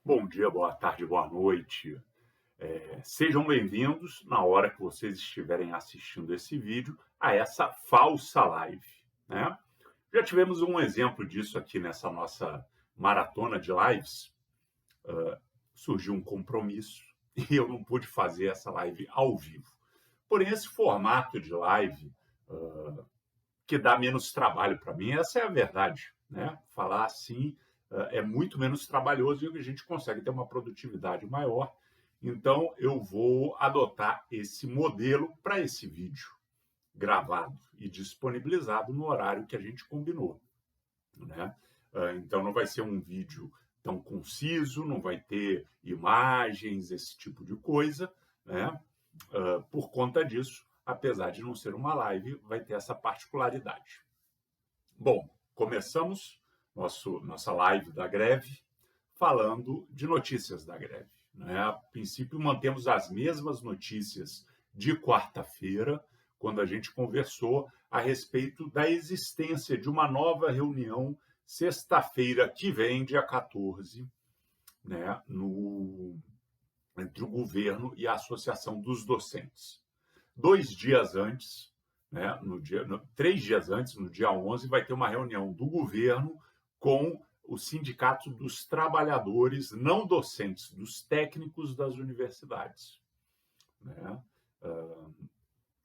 Bom dia, boa tarde, boa noite. Sejam bem-vindos, na hora que vocês estiverem assistindo esse vídeo, a essa falsa live, né? Já tivemos um exemplo disso aqui nessa nossa maratona de lives. Surgiu um compromisso e eu não pude fazer essa live ao vivo. Porém, esse formato de live que dá menos trabalho para mim, essa é a verdade, né? Falar assim é muito menos trabalhoso e a gente consegue ter uma produtividade maior. Então, eu vou adotar esse modelo para esse vídeo gravado e disponibilizado no horário que a gente combinou, né? Então, não vai ser um vídeo tão conciso, não vai ter imagens, esse tipo de coisa, né? Por conta disso, apesar de não ser uma live, vai ter essa particularidade. Bom, começamos nossa live da greve falando de notícias da greve, né? A princípio, mantemos as mesmas notícias de quarta-feira, quando a gente conversou a respeito da existência de uma nova reunião sexta-feira que vem, dia 14, né, entre o governo e a Associação dos Docentes. 2 dias antes, né, 3 dias antes, no dia 11, vai ter uma reunião do governo com o Sindicato dos Trabalhadores Não Docentes, dos técnicos das universidades, né?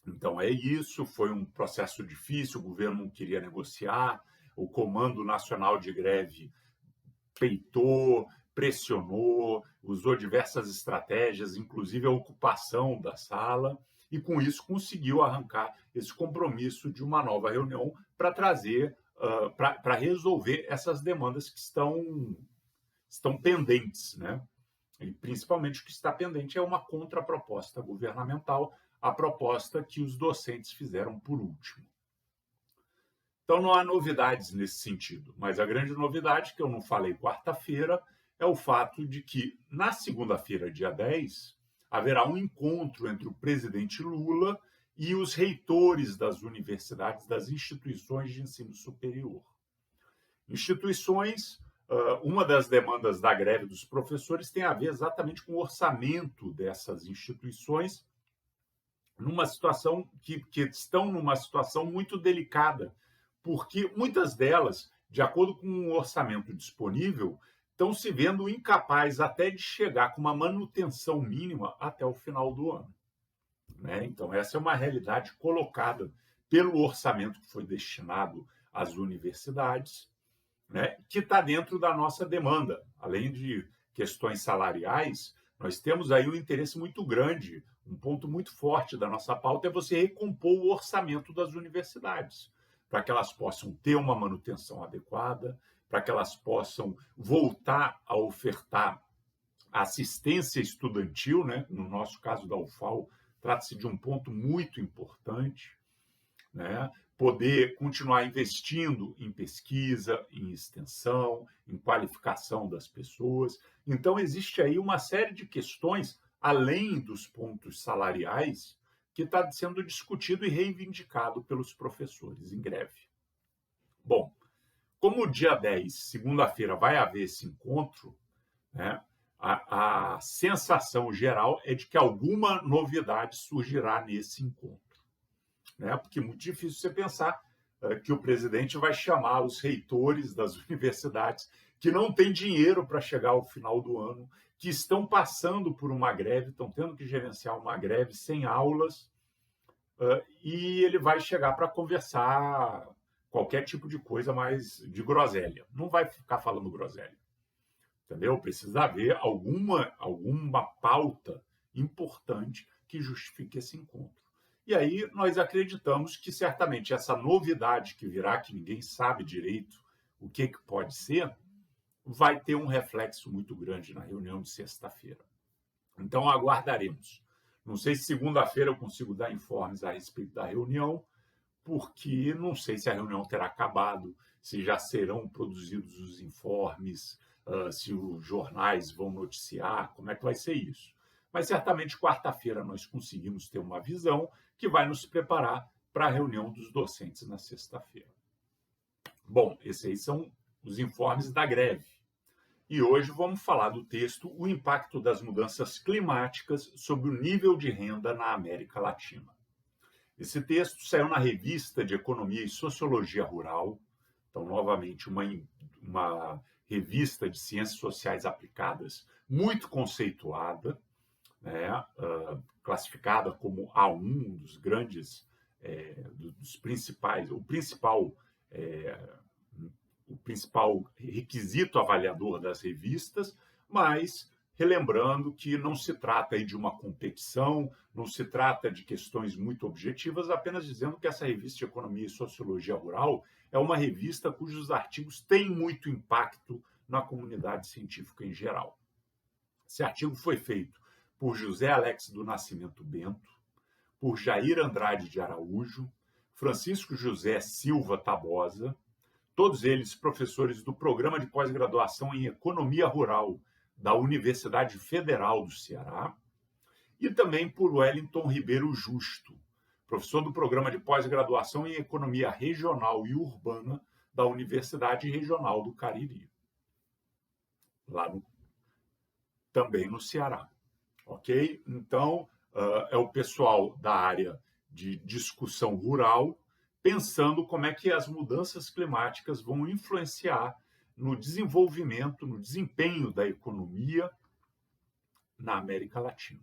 Então é isso, foi um processo difícil, o governo não queria negociar, o Comando Nacional de Greve peitou, pressionou, usou diversas estratégias, inclusive a ocupação da sala, e com isso conseguiu arrancar esse compromisso de uma nova reunião para trazer, para resolver essas demandas que estão pendentes, né? E principalmente o que está pendente é uma contraproposta governamental, a proposta que os docentes fizeram por último. Então não há novidades nesse sentido, mas a grande novidade, que eu não falei quarta-feira, é o fato de que na segunda-feira, dia 10, haverá um encontro entre o presidente Lula e os reitores das universidades, das instituições de ensino superior. Instituições, uma das demandas da greve dos professores tem a ver exatamente com o orçamento dessas instituições, numa situação que estão numa situação muito delicada, porque muitas delas, de acordo com o orçamento disponível, estão se vendo incapazes até de chegar com uma manutenção mínima até o final do ano, né? Então, essa é uma realidade colocada pelo orçamento que foi destinado às universidades, né, que está dentro da nossa demanda. Além de questões salariais, nós temos aí um interesse muito grande, um ponto muito forte da nossa pauta é você recompor o orçamento das universidades, para que elas possam ter uma manutenção adequada, para que elas possam voltar a ofertar assistência estudantil, né? No nosso caso da UFAL, trata-se de um ponto muito importante, né? Poder continuar investindo em pesquisa, em extensão, em qualificação das pessoas. Então, existe aí uma série de questões, além dos pontos salariais, que está sendo discutido e reivindicado pelos professores em greve. Bom, como o dia 10, segunda-feira, vai haver esse encontro, né, a sensação geral é de que alguma novidade surgirá nesse encontro, né? Porque é muito difícil você pensar que o presidente vai chamar os reitores das universidades que não têm dinheiro para chegar ao final do ano, que estão passando por uma greve, estão tendo que gerenciar uma greve sem aulas, e ele vai chegar para conversar qualquer tipo de coisa mais de groselha. Não vai ficar falando groselha, entendeu? Precisa haver alguma pauta importante que justifique esse encontro. E aí nós acreditamos que certamente essa novidade que virá, que ninguém sabe direito o que pode ser, vai ter um reflexo muito grande na reunião de sexta-feira. Então aguardaremos. Não sei se segunda-feira eu consigo dar informes a respeito da reunião, porque não sei se a reunião terá acabado, se já serão produzidos os informes, se os jornais vão noticiar, como é que vai ser isso. Mas certamente quarta-feira nós conseguimos ter uma visão que vai nos preparar para a reunião dos docentes na sexta-feira. Bom, esses aí são os informes da greve. E hoje vamos falar do texto O Impacto das Mudanças Climáticas sobre o Nível de Renda na América Latina. Esse texto saiu na Revista de Economia e Sociologia Rural, então, novamente, uma revista de ciências sociais aplicadas muito conceituada, né, classificada como A1, dos grandes, dos principais, o principal requisito avaliador das revistas, mas relembrando que não se trata aí de uma competição, não se trata de questões muito objetivas, apenas dizendo que essa revista de Economia e Sociologia Rural é uma revista cujos artigos têm muito impacto na comunidade científica em geral. Esse artigo foi feito por José Alex do Nascimento Bento, por Jair Andrade de Araújo, Francisco José Silva Tabosa, todos eles professores do Programa de Pós-Graduação em Economia Rural da Universidade Federal do Ceará, e também por Wellington Ribeiro Justo, professor do Programa de Pós-Graduação em Economia Regional e Urbana da Universidade Regional do Cariri, também no Ceará. Ok? Então, é o pessoal da área de discussão rural pensando como é que as mudanças climáticas vão influenciar no desenvolvimento, no desempenho da economia na América Latina.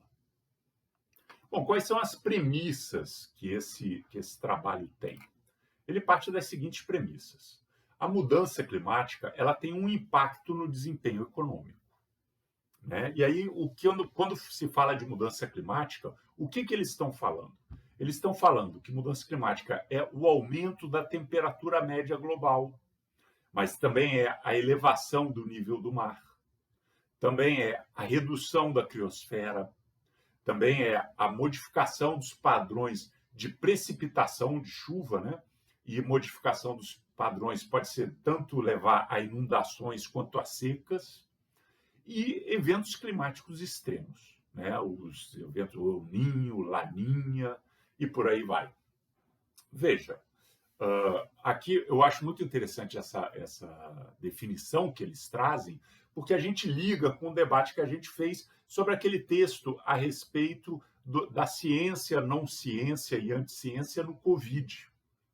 Bom, quais são as premissas que esse trabalho tem? Ele parte das seguintes premissas. A mudança climática ela tem um impacto no desempenho econômico, né? E aí, quando se fala de mudança climática, o que eles estão falando? Eles estão falando que mudança climática é o aumento da temperatura média global, mas também é a elevação do nível do mar, também é a redução da criosfera, também é a modificação dos padrões de precipitação de chuva, né? E modificação dos padrões pode ser tanto levar a inundações quanto a secas, e eventos climáticos extremos, né? Os eventos El Niño, Laninha e por aí vai. Veja, aqui eu acho muito interessante essa definição que eles trazem, porque a gente liga com o debate que a gente fez sobre aquele texto a respeito da ciência, não ciência e anticiência no Covid,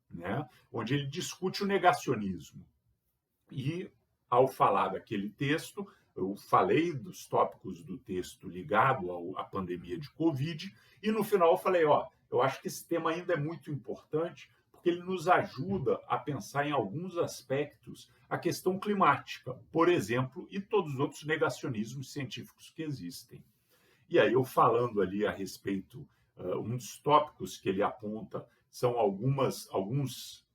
né? Onde ele discute o negacionismo. E, ao falar daquele texto, eu falei dos tópicos do texto ligado à pandemia de Covid, e no final eu falei, eu acho que esse tema ainda é muito importante, porque ele nos ajuda a pensar em alguns aspectos a questão climática, por exemplo, e todos os outros negacionismos científicos que existem. E aí, eu falando ali a respeito, um dos tópicos que ele aponta são alguns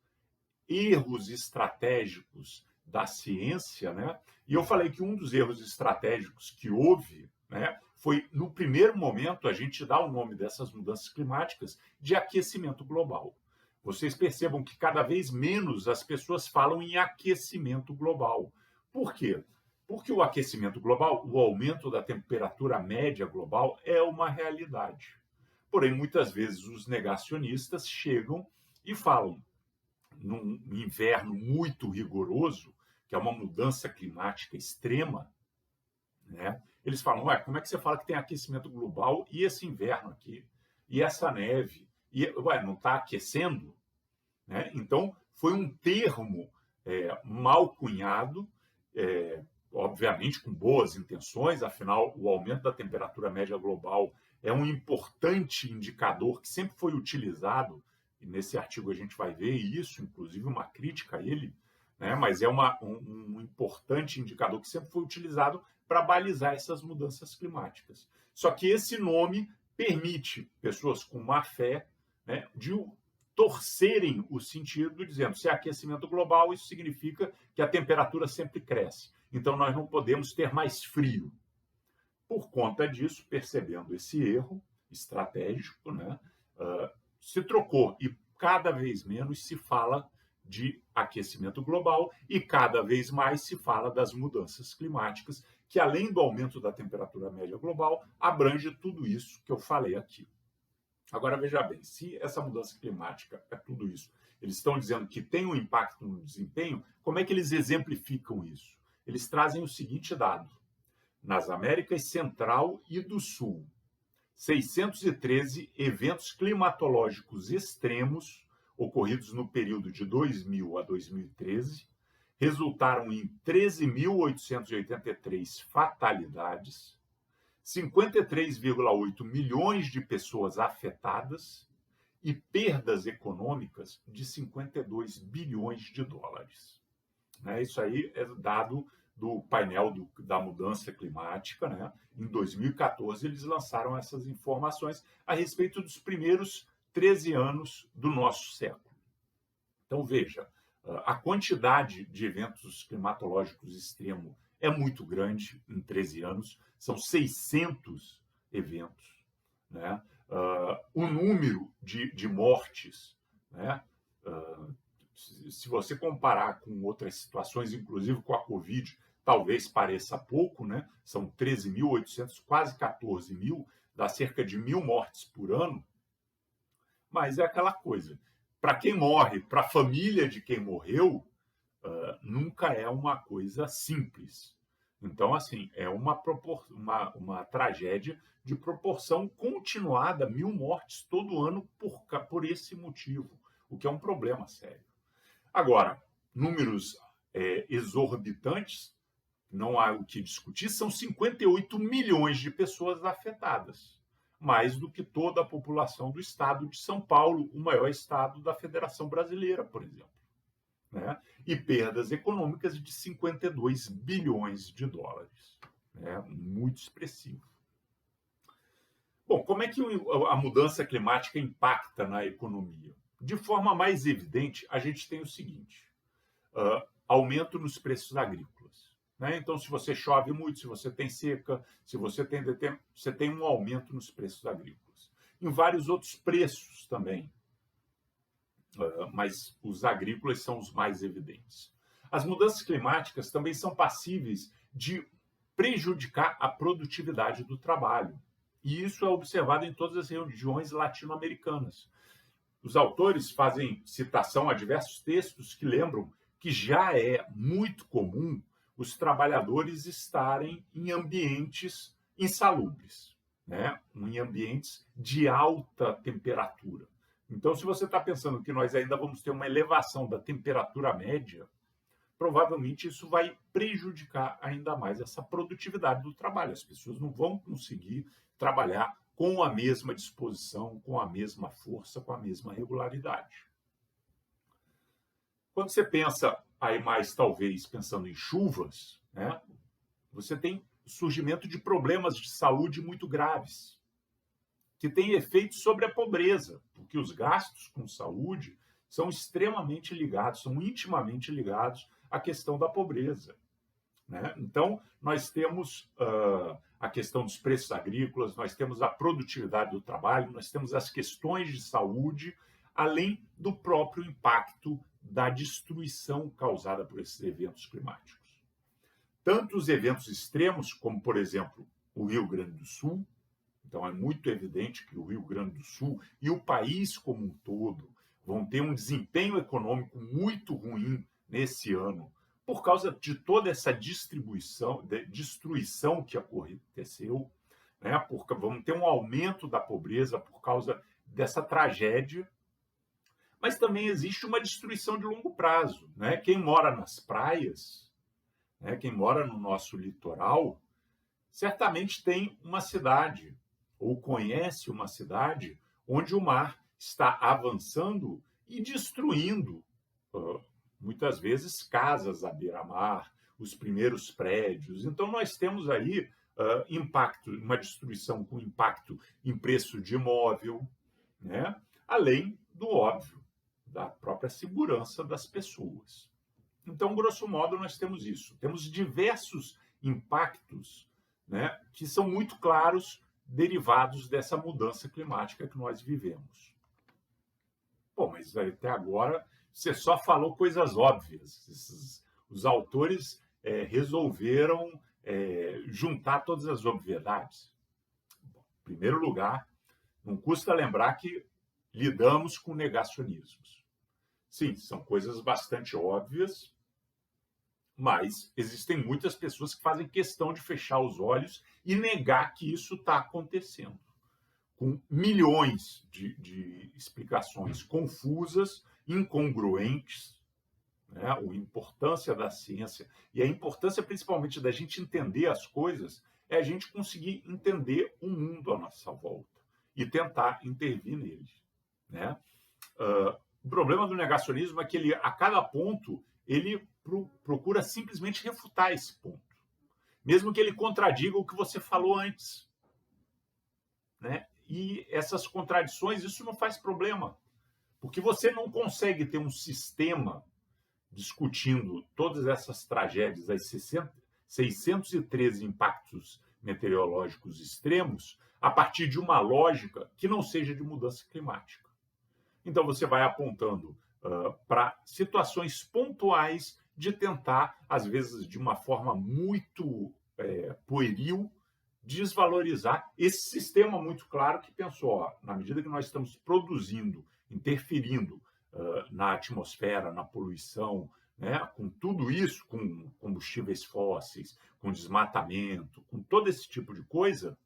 erros estratégicos da ciência, né? E eu falei que um dos erros estratégicos que houve, né, foi, no primeiro momento, a gente dar o nome dessas mudanças climáticas de aquecimento global. Vocês percebam que cada vez menos as pessoas falam em aquecimento global. Por quê? Porque o aquecimento global, o aumento da temperatura média global, é uma realidade. Porém, muitas vezes os negacionistas chegam e falam, num inverno muito rigoroso, que é uma mudança climática extrema, né? Eles falam, como é que você fala que tem aquecimento global e esse inverno aqui, e essa neve, e não está aquecendo? Né? Então, foi um termo mal cunhado, obviamente com boas intenções, afinal, o aumento da temperatura média global é um importante indicador que sempre foi utilizado, e nesse artigo a gente vai ver isso, inclusive uma crítica a ele, né? Mas é um importante indicador que sempre foi utilizado para balizar essas mudanças climáticas. Só que esse nome permite pessoas com má fé, né, de torcerem o sentido, dizendo se é aquecimento global, isso significa que a temperatura sempre cresce. Então, nós não podemos ter mais frio. Por conta disso, percebendo esse erro estratégico, né, se trocou e cada vez menos se fala de aquecimento global e cada vez mais se fala das mudanças climáticas, que além do aumento da temperatura média global, abrange tudo isso que eu falei aqui. Agora, veja bem, se essa mudança climática é tudo isso, eles estão dizendo que tem um impacto no desempenho, como é que eles exemplificam isso? eles trazem o seguinte dado: nas Américas Central e do Sul, 613 eventos climatológicos extremos ocorridos no período de 2000 a 2013 resultaram em 13.883 fatalidades, 53,8 milhões de pessoas afetadas e perdas econômicas de 52 bilhões de dólares. Isso aí é dado do painel da mudança climática. Em 2014, eles lançaram essas informações a respeito dos primeiros 13 anos do nosso século. Então, veja, a quantidade de eventos climatológicos extremos é muito grande em 13 anos, são 600 eventos. O número de mortes, se você comparar com outras situações, inclusive com a Covid, talvez pareça pouco, são 13.800, quase 14 mil, dá cerca de 1.000 mortes por ano, mas é aquela coisa. Para quem morre, para a família de quem morreu, nunca é uma coisa simples. Então, assim, é uma tragédia de proporção continuada, 1.000 mortes todo ano por esse motivo, o que é um problema sério. Agora, números exorbitantes, não há o que discutir, são 58 milhões de pessoas afetadas, mais do que toda a população do estado de São Paulo, o maior estado da Federação Brasileira, por exemplo. E perdas econômicas de 52 bilhões de dólares. Muito expressivo. Bom, como é que a mudança climática impacta na economia? De forma mais evidente, a gente tem o seguinte: aumento nos preços agrícolas. Então, se você chove muito, se você tem seca, se você tem um aumento nos preços agrícolas. Em vários outros preços também, mas os agrícolas são os mais evidentes. As mudanças climáticas também são passíveis de prejudicar a produtividade do trabalho. E isso é observado em todas as regiões latino-americanas. Os autores fazem citação a diversos textos que lembram que já é muito comum os trabalhadores estarem em ambientes insalubres, em ambientes de alta temperatura. Então, se você está pensando que nós ainda vamos ter uma elevação da temperatura média, provavelmente isso vai prejudicar ainda mais essa produtividade do trabalho. As pessoas não vão conseguir trabalhar com a mesma disposição, com a mesma força, com a mesma regularidade. Quando você pensa aí mais, talvez, pensando em chuvas, você tem surgimento de problemas de saúde muito graves, que têm efeitos sobre a pobreza, porque os gastos com saúde são extremamente ligados, são intimamente ligados à questão da pobreza. Então, nós temos a questão dos preços agrícolas, nós temos a produtividade do trabalho, nós temos as questões de saúde, além do próprio impacto da destruição causada por esses eventos climáticos. Tanto os eventos extremos, como, por exemplo, o Rio Grande do Sul. Então, é muito evidente que o Rio Grande do Sul e o país como um todo vão ter um desempenho econômico muito ruim nesse ano, por causa de toda essa destruição que aconteceu, porque vamos ter um aumento da pobreza por causa dessa tragédia, mas também existe uma destruição de longo prazo. Quem mora nas praias, quem mora no nosso litoral, certamente tem uma cidade, ou conhece uma cidade, onde o mar está avançando e destruindo, muitas vezes, casas à beira-mar, os primeiros prédios. Então, nós temos aí impacto, uma destruição com impacto em preço de imóvel, além do óbvio, da própria segurança das pessoas. Então, grosso modo, nós temos isso. Temos diversos impactos que são muito claros, derivados dessa mudança climática que nós vivemos. Bom, mas até agora você só falou coisas óbvias. Os autores resolveram juntar todas as obviedades. Bom, em primeiro lugar, não custa lembrar que lidamos com negacionismos. Sim, são coisas bastante óbvias, Mas existem muitas pessoas que fazem questão de fechar os olhos e negar que isso está acontecendo, com milhões de explicações confusas, incongruentes, né? A importância da ciência e a importância principalmente da gente entender as coisas é a gente conseguir entender o mundo à nossa volta e tentar intervir nele, né? O problema do negacionismo é que ele, a cada ponto, ele procura simplesmente refutar esse ponto, mesmo que ele contradiga o que você falou antes, né? E essas contradições, isso não faz problema, porque você não consegue ter um sistema discutindo todas essas tragédias, as 613 impactos meteorológicos extremos, a partir de uma lógica que não seja de mudança climática. Então, você vai apontando para situações pontuais de tentar, às vezes de uma forma muito pueril, desvalorizar esse sistema muito claro que pensou, ó, na medida que nós estamos produzindo, interferindo na atmosfera, na poluição, né, com tudo isso, com combustíveis fósseis, com desmatamento, com todo esse tipo de coisa,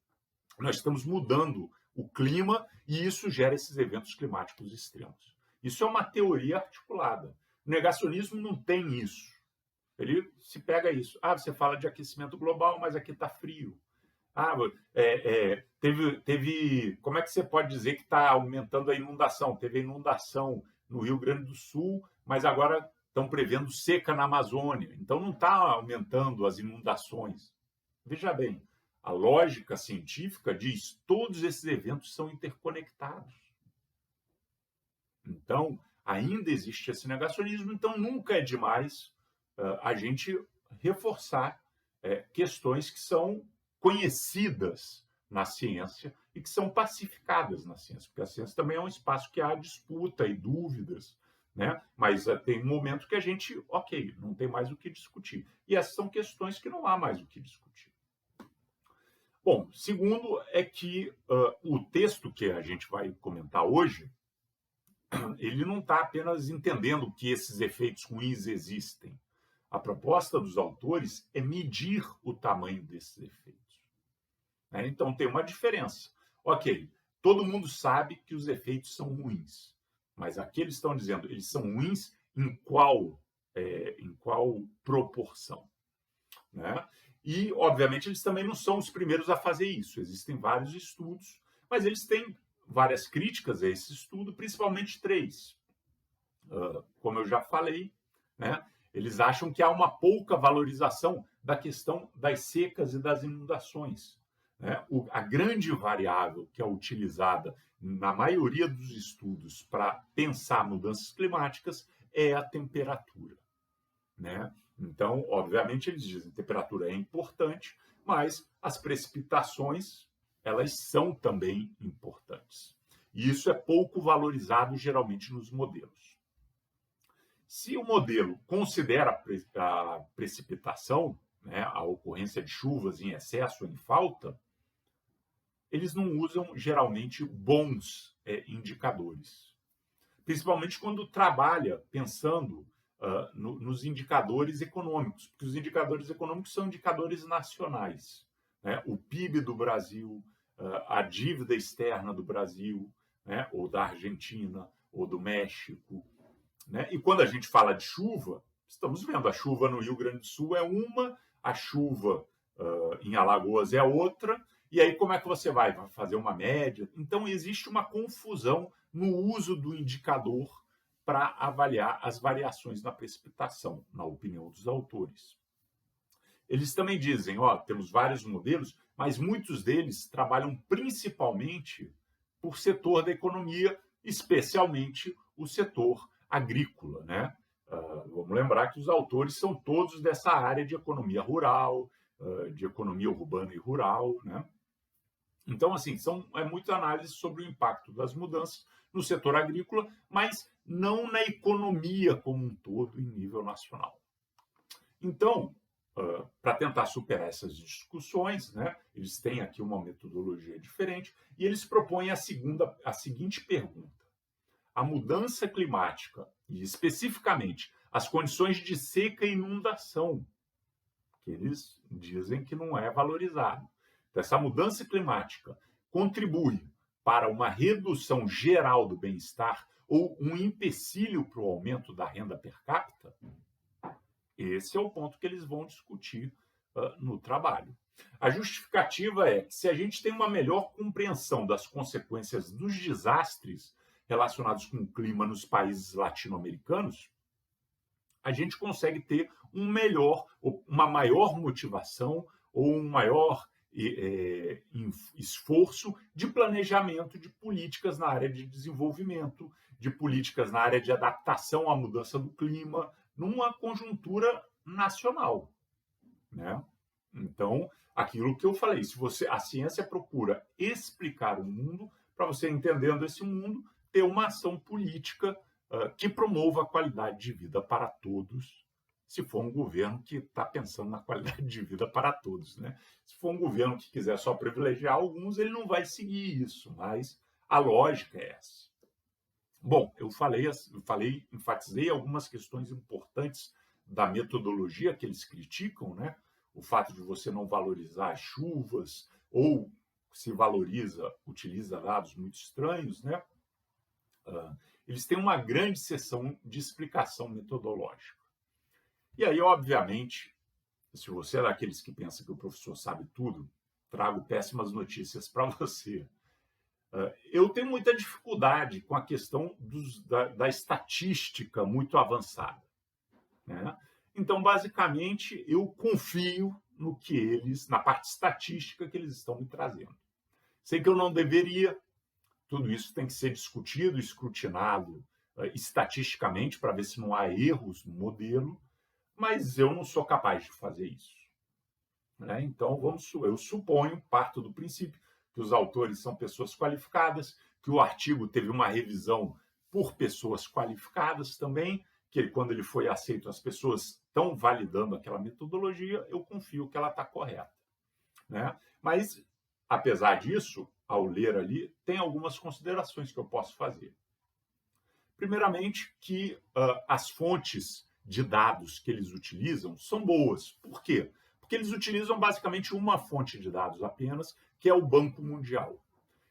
nós estamos mudando o clima e isso gera esses eventos climáticos extremos. Isso é uma teoria articulada. O negacionismo não tem isso. Ele se pega isso. Ah, você fala de aquecimento global, mas aqui está frio. Ah, teve. Como é que você pode dizer que está aumentando a inundação? Teve inundação no Rio Grande do Sul, mas agora estão prevendo seca na Amazônia. Então não está aumentando as inundações. Veja bem, a lógica científica diz que todos esses eventos são interconectados. Então, ainda existe esse negacionismo, então nunca é demais a gente reforçar questões que são conhecidas na ciência e que são pacificadas na ciência, porque a ciência também é um espaço que há disputa e dúvidas, né? Mas tem um momento que a gente, ok, não tem mais o que discutir. E essas são questões que não há mais o que discutir. Bom, segundo é que o texto que a gente vai comentar hoje, ele não está apenas entendendo que esses efeitos ruins existem. A proposta dos autores é medir o tamanho desses efeitos. Né? Então tem uma diferença. Ok, todo mundo sabe que os efeitos são ruins, mas aqui eles estão dizendo, eles são ruins em qual proporção? Né? E, obviamente, eles também não são os primeiros a fazer isso. Existem vários estudos, mas eles têm várias críticas a esse estudo, principalmente três. Como eu já falei, né? Eles acham que há uma pouca valorização da questão das secas e das inundações. Né? A grande variável que é utilizada na maioria dos estudos para pensar mudanças climáticas é a temperatura. Né? Então, obviamente, eles dizem que a temperatura é importante, mas as precipitações, elas são também importantes. E isso é pouco valorizado, geralmente, nos modelos. Se o modelo considera a precipitação, né, a ocorrência de chuvas em excesso ou em falta, eles não usam, geralmente, bons indicadores. Principalmente quando trabalha pensando nos indicadores econômicos, porque os indicadores econômicos são indicadores nacionais. Né? O PIB do Brasil, a dívida externa do Brasil, né? Ou da Argentina, ou do México. Né? E quando a gente fala de chuva, estamos vendo a chuva no Rio Grande do Sul é uma, a chuva em Alagoas é outra, e aí como é que você vai fazer uma média? Então existe uma confusão no uso do indicador para avaliar as variações na precipitação, na opinião dos autores. Eles também dizem, temos vários modelos, mas muitos deles trabalham principalmente por setor da economia, especialmente o setor agrícola. Né? Vamos lembrar que os autores são todos dessa área de economia rural, de economia urbana e rural. Né? Então, assim, é muita análise sobre o impacto das mudanças no setor agrícola, mas não na economia como um todo, em nível nacional. Então, para tentar superar essas discussões, né, eles têm aqui uma metodologia diferente e eles propõem a seguinte pergunta. A mudança climática, e especificamente as condições de seca e inundação, que eles dizem que não é valorizado. Então, essa mudança climática contribui para uma redução geral do bem-estar ou um empecilho para o aumento da renda per capita? Esse é o ponto que eles vão discutir no trabalho. A justificativa é que se a gente tem uma melhor compreensão das consequências dos desastres relacionados com o clima nos países latino-americanos, a gente consegue ter uma maior motivação ou um maior esforço de planejamento de políticas na área de desenvolvimento, de políticas na área de adaptação à mudança do clima, numa conjuntura nacional, né? Então, aquilo que eu falei, a ciência procura explicar o mundo para você, entendendo esse mundo, ter uma ação política que promova a qualidade de vida para todos, se for um governo que está pensando na qualidade de vida para todos, né? Se for um governo que quiser só privilegiar alguns, ele não vai seguir isso, mas a lógica é essa. Bom, eu enfatizei algumas questões importantes da metodologia que eles criticam, né? O fato de você não valorizar as chuvas, ou se valoriza, utiliza dados muito estranhos, né? Eles têm uma grande seção de explicação metodológica. E aí, obviamente, se você é daqueles que pensa que o professor sabe tudo, trago péssimas notícias para você. Eu tenho muita dificuldade com a questão da estatística muito avançada, né? Então, basicamente, eu confio no que na parte estatística que eles estão me trazendo. Sei que eu não deveria, tudo isso tem que ser discutido, escrutinado estatisticamente para ver se não há erros no modelo, mas eu não sou capaz de fazer isso, né? Então, eu suponho, parto do princípio, que os autores são pessoas qualificadas, que o artigo teve uma revisão por pessoas qualificadas também, que quando ele foi aceito, as pessoas estão validando aquela metodologia, eu confio que ela está correta, né? Mas, apesar disso, ao ler ali, tem algumas considerações que eu posso fazer. Primeiramente, que as fontes de dados que eles utilizam são boas. Por quê? Porque eles utilizam basicamente uma fonte de dados apenas, que é o Banco Mundial.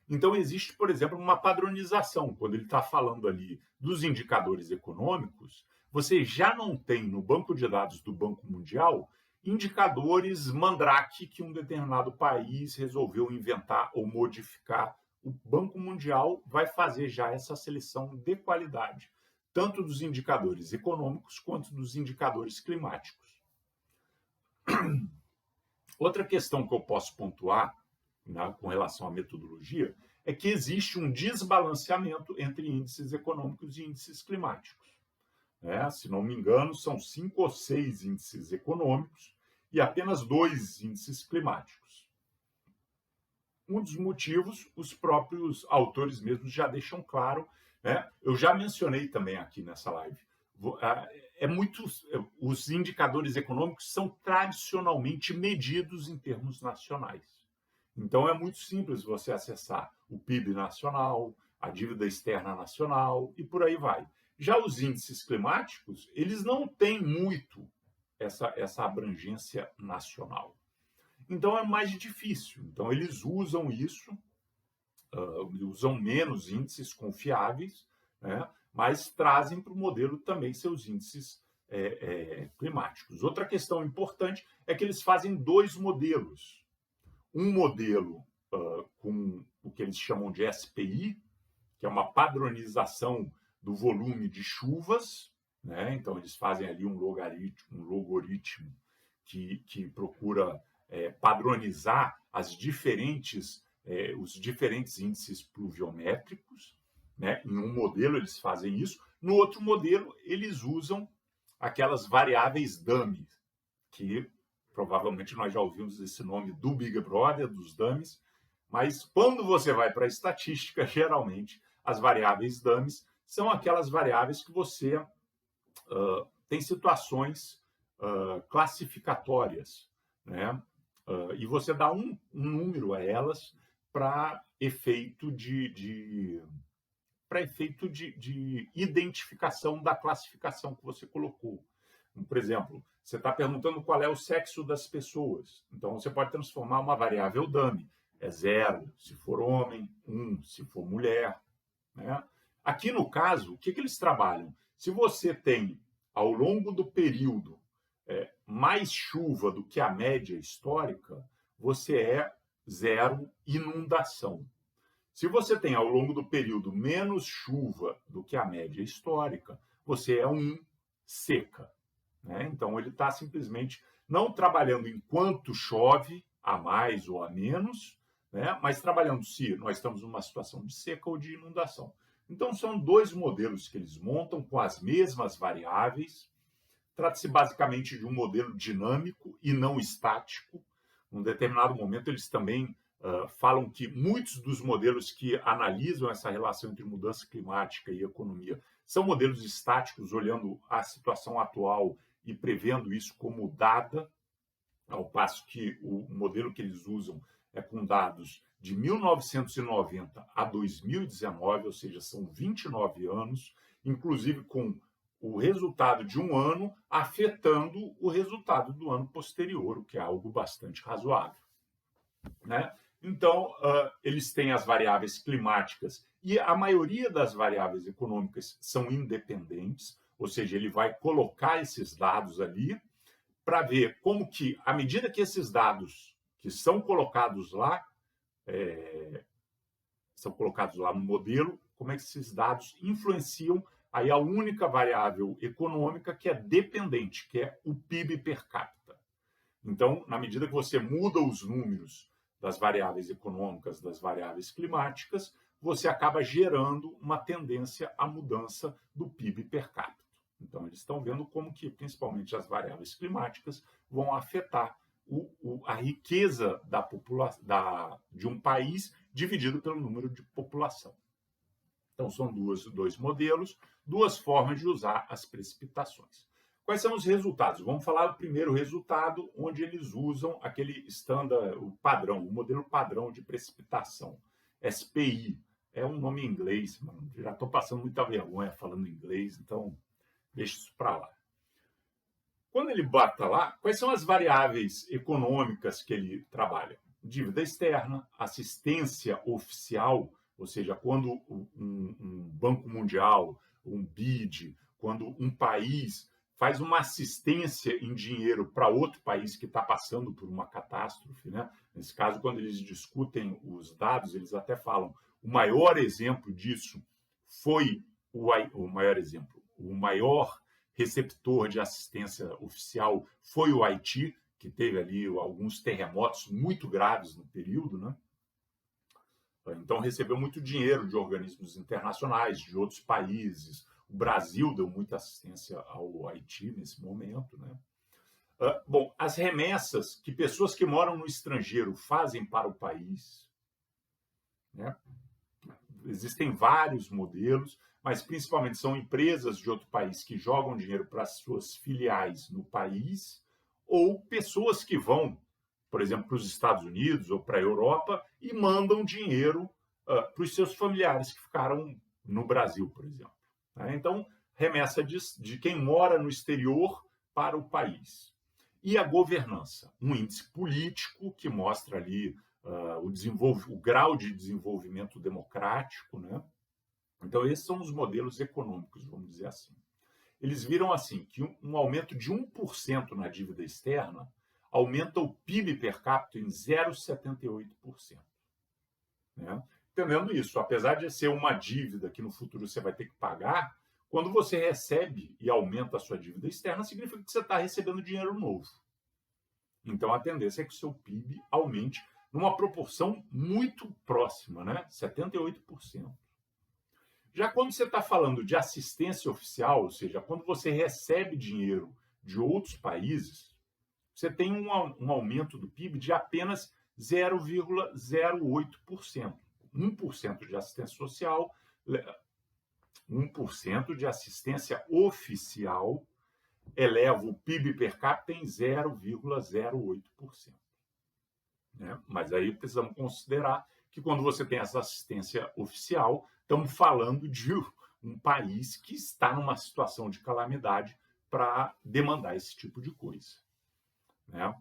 Então, existe, por exemplo, uma padronização. Quando ele está falando ali dos indicadores econômicos, você já não tem no banco de dados do Banco Mundial indicadores mandrake que um determinado país resolveu inventar ou modificar. O Banco Mundial vai fazer já essa seleção de qualidade, tanto dos indicadores econômicos quanto dos indicadores climáticos. Outra questão que eu posso pontuar, né, com relação à metodologia, é que existe um desbalanceamento entre índices econômicos e índices climáticos. Se não me engano, são 5 ou 6 índices econômicos e apenas 2 índices climáticos. Um dos motivos, os próprios autores mesmos já deixam claro, né? Eu já mencionei também aqui nessa live, os indicadores econômicos são tradicionalmente medidos em termos nacionais. Então, é muito simples você acessar o PIB nacional, a dívida externa nacional e por aí vai. Já os índices climáticos, eles não têm muito essa abrangência nacional. Então, é mais difícil. Então, eles usam isso, usam menos índices confiáveis, né? Mas trazem para o modelo também seus índices climáticos. Outra questão importante é que eles fazem 2 modelos. Um modelo com o que eles chamam de SPI, que é uma padronização do volume de chuvas, né? Então, eles fazem ali um logaritmo que procura padronizar os diferentes índices pluviométricos, né? Em um modelo eles fazem isso, no outro modelo eles usam aquelas variáveis dummy, que provavelmente nós já ouvimos esse nome do Big Brother, dos dummies, mas quando você vai para a estatística, geralmente as variáveis dummies são aquelas variáveis que você tem situações classificatórias, né? E você dá um número a elas para efeito para efeito de identificação da classificação que você colocou. Por exemplo, você está perguntando qual é o sexo das pessoas. Então, você pode transformar uma variável dummy. É 0 se for homem, 1 se for mulher. Né? Aqui, no caso, o que eles trabalham? Se você tem, ao longo do período, mais chuva do que a média histórica, você é 0 inundação. Se você tem, ao longo do período, menos chuva do que a média histórica, você é 1 seca. Né? Então, ele está simplesmente não trabalhando enquanto chove, a mais ou a menos, né? Mas trabalhando se nós estamos numa situação de seca ou de inundação. Então, são dois modelos que eles montam com as mesmas variáveis. Trata-se basicamente de um modelo dinâmico e não estático. Num determinado momento, eles também falam que muitos dos modelos que analisam essa relação entre mudança climática e economia são modelos estáticos, olhando a situação atual e prevendo isso como dada, ao passo que o modelo que eles usam é com dados de 1990 a 2019, ou seja, são 29 anos, inclusive com o resultado de um ano afetando o resultado do ano posterior, o que é algo bastante razoável. Né? Então, eles têm as variáveis climáticas e a maioria das variáveis econômicas são independentes, ou seja, ele vai colocar esses dados ali para ver como que, à medida que esses dados que são colocados lá no modelo, como é que esses dados influenciam aí a única variável econômica que é dependente, que é o PIB per capita. Então, na medida que você muda os números das variáveis econômicas, das variáveis climáticas, você acaba gerando uma tendência à mudança do PIB per capita. Então, eles estão vendo como que, principalmente, as variáveis climáticas vão afetar a riqueza de um país dividido pelo número de população. Então, são dois modelos, duas formas de usar as precipitações. Quais são os resultados? Vamos falar do primeiro resultado, onde eles usam aquele standard, o padrão, o modelo padrão de precipitação, SPI. É um nome em inglês, mano. Já estou passando muita vergonha falando inglês, então deixa isso para lá. Quando ele bota lá, quais são as variáveis econômicas que ele trabalha? Dívida externa, assistência oficial, ou seja, quando um Banco Mundial, um BID, quando um país faz uma assistência em dinheiro para outro país que está passando por uma catástrofe, né? Nesse caso, quando eles discutem os dados, eles até falam o maior exemplo disso foi o maior receptor de assistência oficial foi o Haiti, que teve ali alguns terremotos muito graves no período, né? Então recebeu muito dinheiro de organismos internacionais, de outros países. O Brasil deu muita assistência ao Haiti nesse momento, né? Bom, as remessas que pessoas que moram no estrangeiro fazem para o país, né? Existem vários modelos, mas principalmente são empresas de outro país que jogam dinheiro para as suas filiais no país, ou pessoas que vão, por exemplo, para os Estados Unidos ou para a Europa e mandam dinheiro para os seus familiares que ficaram no Brasil, por exemplo. Né? Então, remessa de quem mora no exterior para o país. E a governança, um índice político que mostra ali o grau de desenvolvimento democrático, né? Então, esses são os modelos econômicos, vamos dizer assim. Eles viram assim que um aumento de 1% na dívida externa aumenta o PIB per capita em 0,78%. Né? Entendendo isso, apesar de ser uma dívida que no futuro você vai ter que pagar, quando você recebe e aumenta a sua dívida externa, significa que você está recebendo dinheiro novo. Então, a tendência é que o seu PIB aumente numa proporção muito próxima, né? 78%. Já quando você está falando de assistência oficial, ou seja, quando você recebe dinheiro de outros países, você tem um aumento do PIB de apenas 0,08%. 1% de assistência social, 1% de assistência oficial eleva o PIB per capita em 0,08%. Né? Mas aí precisamos considerar que quando você tem essa assistência oficial, estamos falando de um país que está numa situação de calamidade para demandar esse tipo de coisa, né?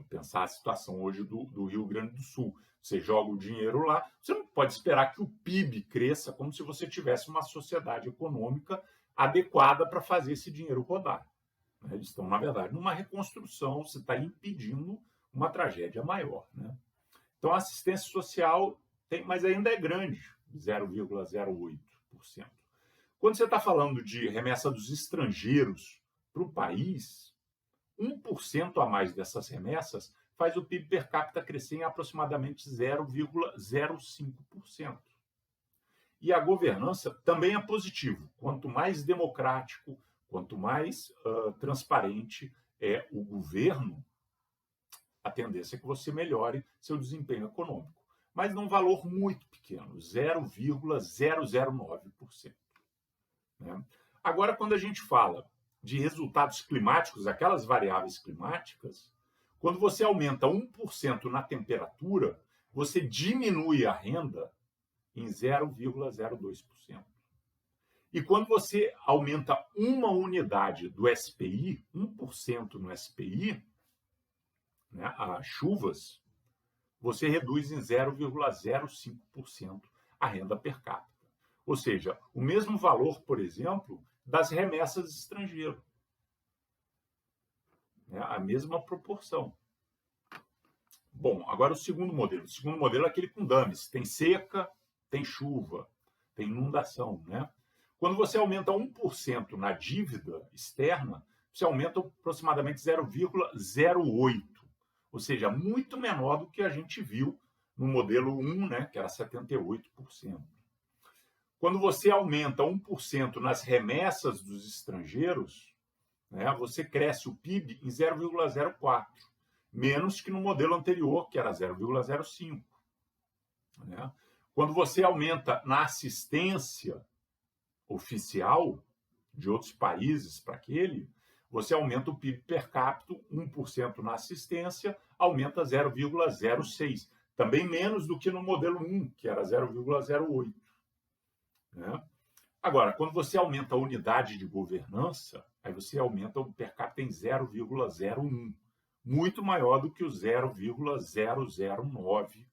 Pensar a situação hoje do Rio Grande do Sul. Você joga o dinheiro lá, você não pode esperar que o PIB cresça como se você tivesse uma sociedade econômica adequada para fazer esse dinheiro rodar. Eles estão, na verdade, numa reconstrução, você está impedindo uma tragédia maior, né? Então, a assistência social tem, mas ainda é grande, 0,08%. Quando você está falando de remessa dos estrangeiros para o país, 1% a mais dessas remessas faz o PIB per capita crescer em aproximadamente 0,05%. E a governança também é positivo. Quanto mais democrático, quanto mais transparente é o governo, a tendência é que você melhore seu desempenho econômico. Mas num valor muito pequeno, 0,009%. Né? Agora, quando a gente fala de resultados climáticos, aquelas variáveis climáticas, quando você aumenta 1% na temperatura, você diminui a renda em 0,02%. E quando você aumenta uma unidade do SPI, 1% no SPI, né, as chuvas, você reduz em 0,05% a renda per capita. Ou seja, o mesmo valor, por exemplo, das remessas estrangeiras. Né, a mesma proporção. Bom, agora o segundo modelo. O segundo modelo é aquele com dames. Tem seca, tem chuva, tem inundação, né? Quando você aumenta 1% na dívida externa, você aumenta aproximadamente 0,08%. Ou seja, muito menor do que a gente viu no modelo 1, né, que era 78%. Quando você aumenta 1% nas remessas dos estrangeiros, né, você cresce o PIB em 0,04%, menos que no modelo anterior, que era 0,05%. Né? Quando você aumenta na assistência oficial de outros países para aquele, você aumenta o PIB per capita 1% na assistência, aumenta 0,06%. Também menos do que no modelo 1, que era 0,08%. Né? Agora, quando você aumenta a unidade de governança, aí você aumenta o per capita em 0,01%. Muito maior do que o 0,009%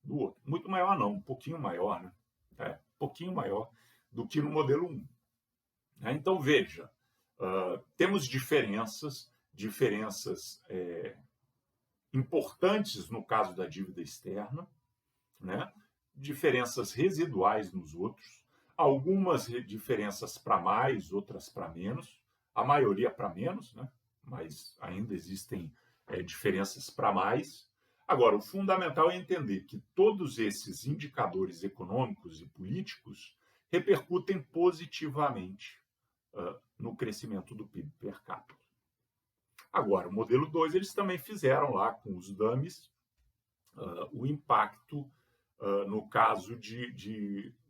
do outro. Muito maior não, um pouquinho maior, né? Um pouquinho maior do que no modelo 1. Então, veja, temos diferenças importantes no caso da dívida externa, né? Diferenças residuais nos outros, algumas diferenças para mais, outras para menos, a maioria para menos, né? Mas ainda existem diferenças para mais. Agora, o fundamental é entender que todos esses indicadores econômicos e políticos repercutem positivamente no crescimento do PIB per capita. Agora, o modelo 2, eles também fizeram lá com os dummies o impacto no caso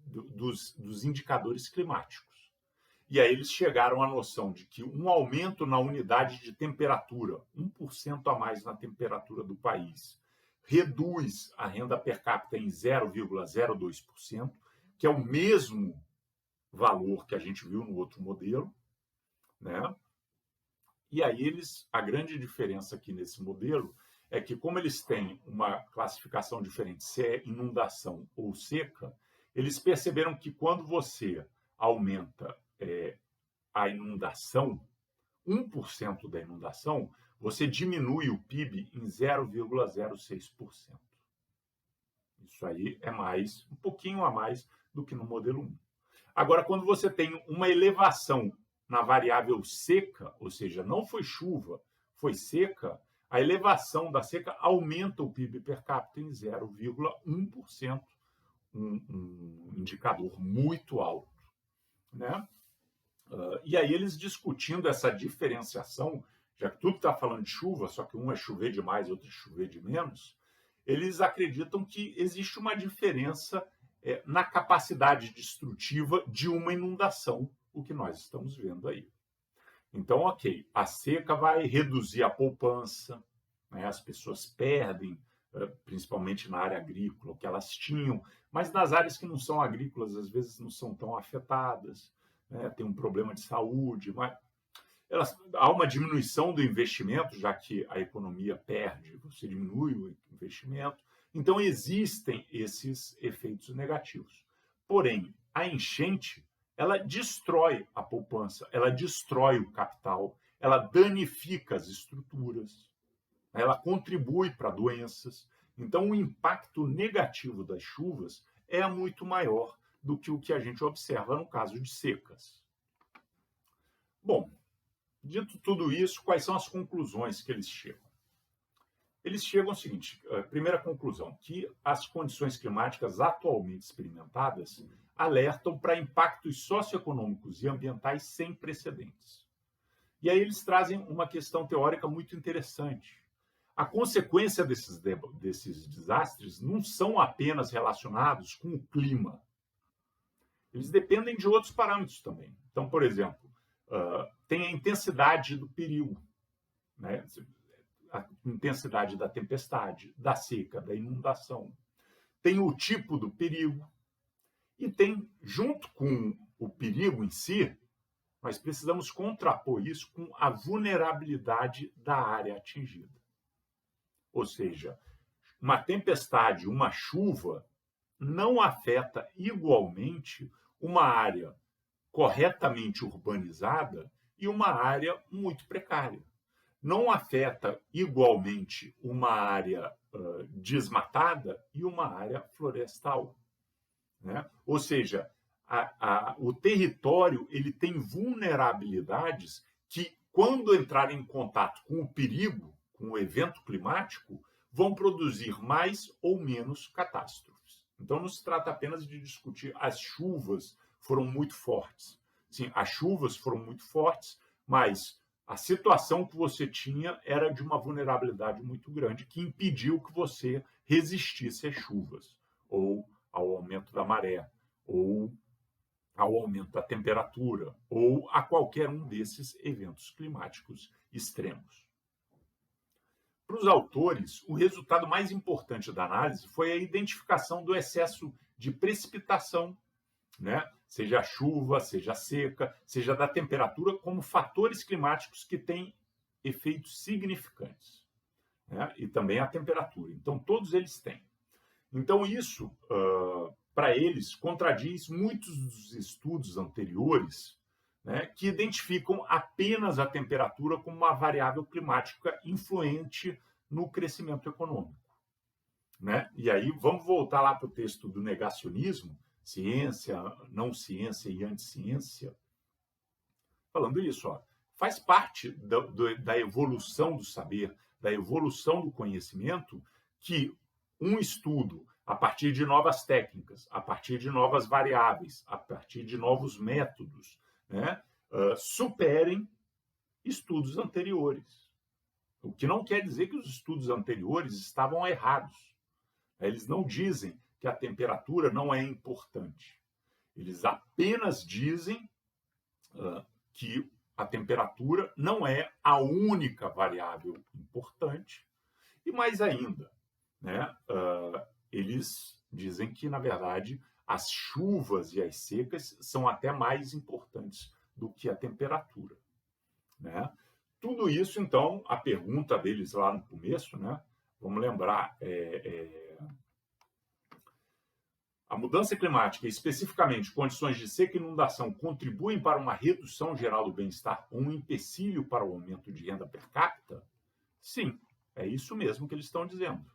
dos indicadores climáticos. E aí eles chegaram à noção de que um aumento na unidade de temperatura, 1% a mais na temperatura do país, reduz a renda per capita em 0,02%, que é o mesmo valor que a gente viu no outro modelo, né? E aí a grande diferença aqui nesse modelo é que, como eles têm uma classificação diferente, se é inundação ou seca, eles perceberam que quando você aumenta a inundação, 1% da inundação, você diminui o PIB em 0,06%. Isso aí é um pouquinho a mais do que no modelo 1. Agora, quando você tem uma elevação na variável seca, ou seja, não foi chuva, foi seca, a elevação da seca aumenta o PIB per capita em 0,1%, um indicador muito alto, né? E aí eles discutindo essa diferenciação, já que tudo está falando de chuva, só que um é chover demais, outro é chover de menos, eles acreditam que existe uma diferença na capacidade destrutiva de uma inundação, o que nós estamos vendo aí. Então, ok, a seca vai reduzir a poupança, né? As pessoas perdem principalmente na área agrícola, o que elas tinham, mas nas áreas que não são agrícolas, às vezes não são tão afetadas, né? Tem um problema de saúde, mas há uma diminuição do investimento, já que a economia perde, você diminui o investimento, então existem esses efeitos negativos. Porém, a enchente, ela destrói a poupança, ela destrói o capital, ela danifica as estruturas, ela contribui para doenças. Então, o impacto negativo das chuvas é muito maior do que o que a gente observa no caso de secas. Bom, dito tudo isso, quais são as conclusões que eles chegam? Eles chegam ao seguinte: primeira conclusão, que as condições climáticas atualmente experimentadas alertam para impactos socioeconômicos e ambientais sem precedentes. E aí eles trazem uma questão teórica muito interessante. A consequência desses desastres não são apenas relacionados com o clima. Eles dependem de outros parâmetros também. Então, por exemplo, tem a intensidade do perigo, né? A intensidade da tempestade, da seca, da inundação. Tem o tipo do perigo e tem, junto com o perigo em si, nós precisamos contrapor isso com a vulnerabilidade da área atingida. Ou seja, uma tempestade, uma chuva, não afeta igualmente uma área corretamente urbanizada e uma área muito precária. Não afeta igualmente uma área desmatada e uma área florestal, né? Ou seja, o território ele tem vulnerabilidades que, quando entrarem em contato com o perigo, com o evento climático, vão produzir mais ou menos catástrofes. Então, não se trata apenas de discutir as chuvas foram muito fortes. Sim, as chuvas foram muito fortes, mas a situação que você tinha era de uma vulnerabilidade muito grande que impediu que você resistisse às chuvas, ou ao aumento da maré, ou ao aumento da temperatura, ou a qualquer um desses eventos climáticos extremos. Para os autores, o resultado mais importante da análise foi a identificação do excesso de precipitação, né? Seja a chuva, seja a seca, seja da temperatura, como fatores climáticos que têm efeitos significantes, né? E também a temperatura. Então, todos eles têm. Então, isso, para eles, contradiz muitos dos estudos anteriores, né, que identificam apenas a temperatura como uma variável climática influente no crescimento econômico, né? E aí, vamos voltar lá para o texto do negacionismo, ciência, não ciência e anticiência, falando isso, faz parte da evolução do saber, da evolução do conhecimento, que um estudo, a partir de novas técnicas, a partir de novas variáveis, a partir de novos métodos, né, superem estudos anteriores. O que não quer dizer que os estudos anteriores estavam errados. Eles não dizem que a temperatura não é importante. Eles apenas dizem que a temperatura não é a única variável importante. E mais ainda, né, eles dizem que, na verdade, as chuvas e as secas são até mais importantes do que a temperatura, né? Tudo isso, então, a pergunta deles lá no começo, né? Vamos lembrar, a mudança climática, especificamente condições de seca e inundação, contribuem para uma redução geral do bem-estar ou um empecilho para o aumento de renda per capita? Sim, é isso mesmo que eles estão dizendo,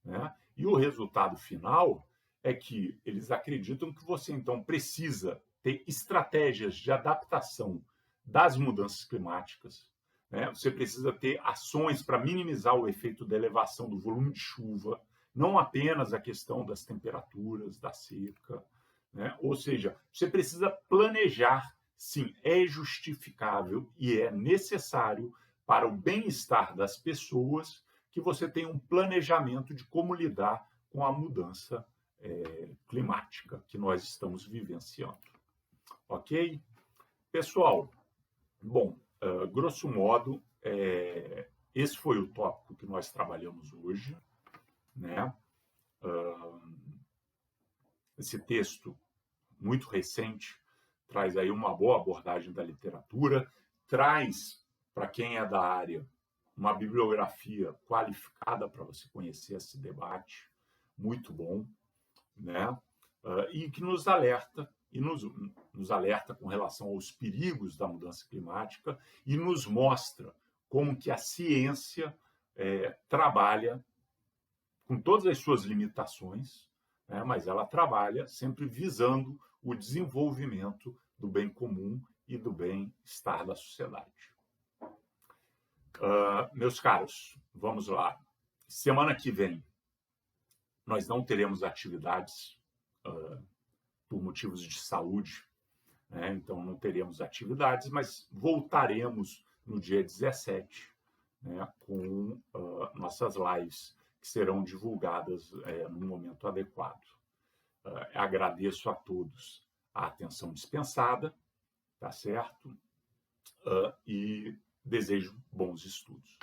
né? E o resultado final é que eles acreditam que você, então, precisa ter estratégias de adaptação das mudanças climáticas, né? Você precisa ter ações para minimizar o efeito da elevação do volume de chuva, não apenas a questão das temperaturas, da seca, né? Ou seja, você precisa planejar, sim, é justificável e é necessário para o bem-estar das pessoas que você tenha um planejamento de como lidar com a mudança climática que nós estamos vivenciando. Ok? Pessoal, bom, grosso modo, esse foi o tópico que nós trabalhamos hoje, né? Esse texto, muito recente, traz aí uma boa abordagem da literatura, traz, para quem é da área, uma bibliografia qualificada para você conhecer esse debate, muito bom, né? E que nos alerta, e nos alerta com relação aos perigos da mudança climática e nos mostra como que a ciência trabalha com todas as suas limitações, né, mas ela trabalha sempre visando o desenvolvimento do bem comum e do bem-estar da sociedade. Meus caros, vamos lá. Semana que vem, nós não teremos atividades por motivos de saúde, né? Então não teremos atividades, mas voltaremos no dia 17, né, com nossas lives, que serão divulgadas no momento adequado. Agradeço a todos a atenção dispensada, tá certo? E desejo bons estudos.